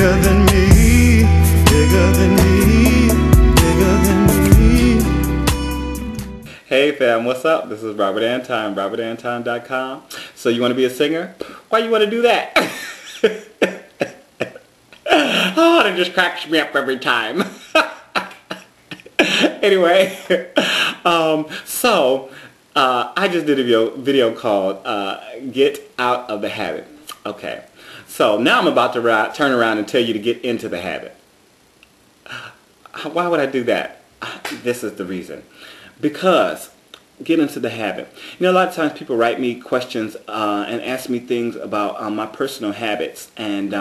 bigger than me, bigger than me, bigger than me. Hey fam, what's up? This is Robert Anton, robertanton.com. So you want to be a singer? Why you want to do that? Oh, that just cracks me up every time. Anyway, I just did a video called Get Out of the Habit. Okay, so now I'm about to turn around and tell you to get into the habit. Why would I do that? This is the reason. Because get into the habit. You know, a lot of times people write me questions and ask me things about my personal habits and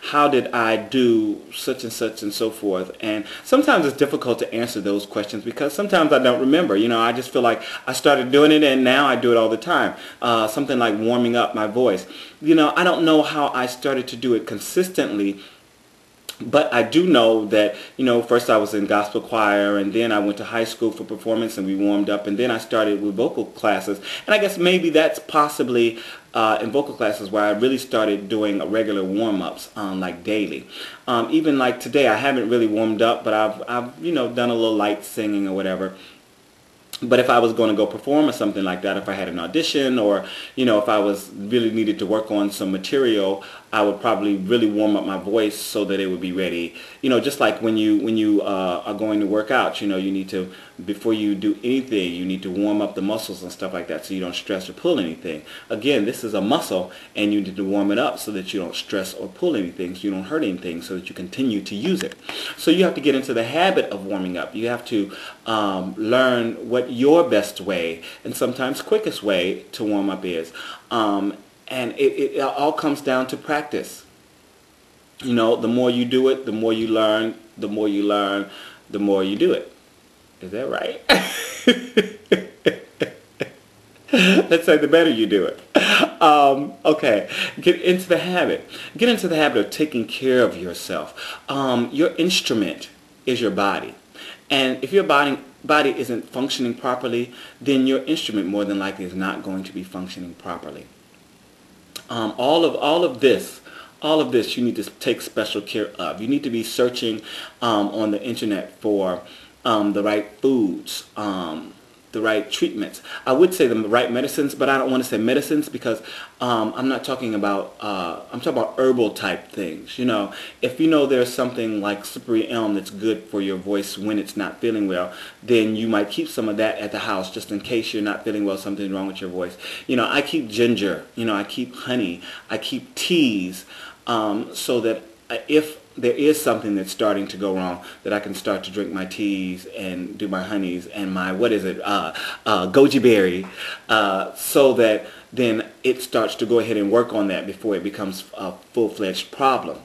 how did I do such and such and so forth. And sometimes it's difficult to answer those questions because sometimes I don't remember. You know, I just feel like I started doing it and now I do it all the time. Something like warming up my voice. You know, I don't know how I started to do it consistently. But I do know that, you know, first I was in gospel choir and then I went to high school for performance and we warmed up and then I started with vocal classes. And I guess maybe that's possibly in vocal classes where I really started doing regular warm-ups like daily. Even like today I haven't really warmed up, but I've you know, done a little light singing or whatever. But if I was going to go perform or something like that, if I had an audition or, you know, if I was really needed to work on some material, I would probably really warm up my voice so that it would be ready. You know, just like when you are going to work out, you know, you need to, before you do anything, you need to warm up the muscles and stuff like that so you don't stress or pull anything. Again, this is a muscle and you need to warm it up so that you don't stress or pull anything, so you don't hurt anything, so that you continue to use it. So you have to get into the habit of warming up. You have to learn what your best way and sometimes quickest way to warm up is. And it all comes down to practice. You know, the more you do it, the more you learn, the more you learn, the more you do it. Is that right? Let's say the better you do it. Okay, get into the habit. Get into the habit of taking care of yourself. Your instrument is your body. And if your body isn't functioning properly, then your instrument more than likely is not going to be functioning properly. All of this you need to take special care of. You need to be searching on the internet for the right foods, the right treatments. I would say the right medicines, but I don't want to say medicines because I'm not talking about, I'm talking about herbal type things. You know, if you know there's something like slippery elm that's good for your voice when it's not feeling well, then you might keep some of that at the house just in case you're not feeling well, something's wrong with your voice. You know, I keep ginger, you know, I keep honey, I keep teas, so that if there is something that's starting to go wrong, that I can start to drink my teas and do my honeys and my, goji berry, so that then it starts to go ahead and work on that before it becomes a full-fledged problem.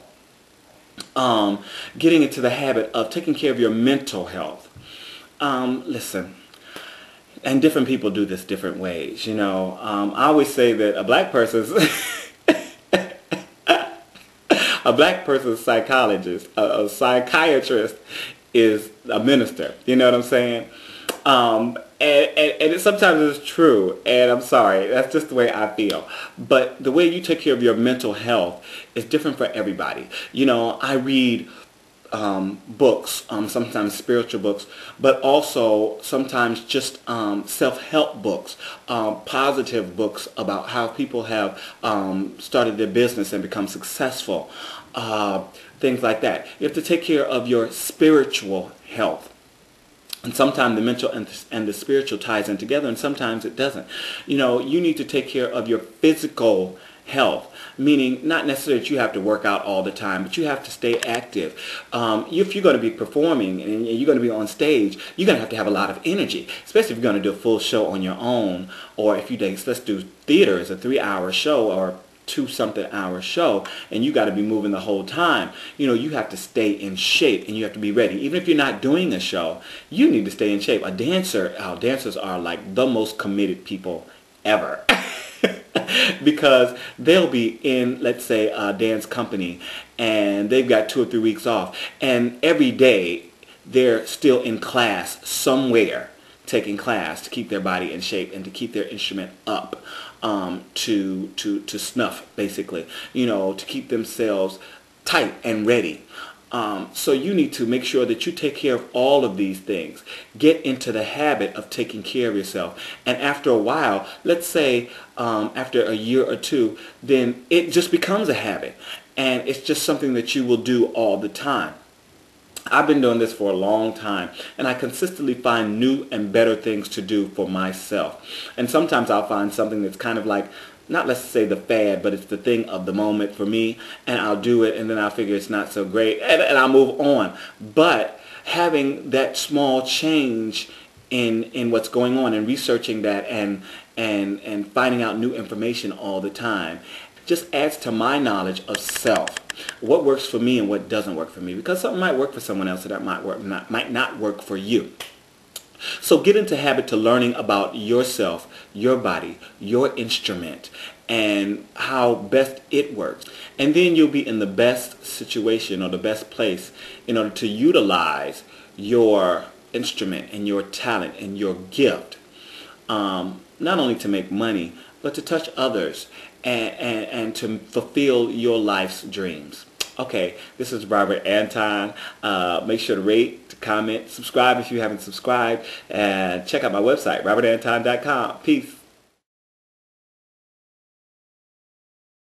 Getting into the habit of taking care of your mental health. Listen, and different people do this different ways, you know. I always say that a black person's a black person's psychologist, a psychiatrist is a minister. You know what I'm saying? And sometimes it's true, and I'm sorry, that's just the way I feel. But the way you take care of your mental health is different for everybody. You know, I read books, sometimes spiritual books, but also sometimes just self-help books, positive books about how people have started their business and become successful, things like that. You have to take care of your spiritual health. And sometimes the mental and the spiritual ties in together, and sometimes it doesn't. You know, you need to take care of your physical health, meaning not necessarily that you have to work out all the time, but you have to stay active. If you're going to be performing and you're going to be on stage, you're going to have a lot of energy, especially if you're going to do a full show on your own, or if you let's do theater as a 3-hour show or 2-something-hour show, and you got to be moving the whole time. You know, you have to stay in shape and you have to be ready. Even if you're not doing a show, you need to stay in shape. Dancers are like the most committed people ever. Because they'll be in, let's say, a dance company and they've got 2 or 3 weeks off, and every day they're still in class somewhere, taking class to keep their body in shape and to keep their instrument up, to snuff, basically, you know, to keep themselves tight and ready. So you need to make sure that you take care of all of these things. Get into the habit of taking care of yourself. And after a while, let's say after a year or two, then it just becomes a habit. And it's just something that you will do all the time. I've been doing this for a long time, and I consistently find new and better things to do for myself. And sometimes I'll find something that's kind of like, not let's say the fad, but it's the thing of the moment for me, and I'll do it, and then I'll figure it's not so great, and I'll move on. But having that small change in what's going on and researching that and finding out new information all the time just adds to my knowledge of self. What works for me and what doesn't work for me. Because something might work for someone else that might not work for you. So get into habit to learning about yourself, your body, your instrument, and how best it works. And then you'll be in the best situation or the best place in order to utilize your instrument and your talent and your gift. Not only to make money, but to touch others and to fulfill your life's dreams. Okay, this is Robert Anton. Make sure to rate, comment, subscribe if you haven't subscribed, and check out my website, robertanton.com. Peace.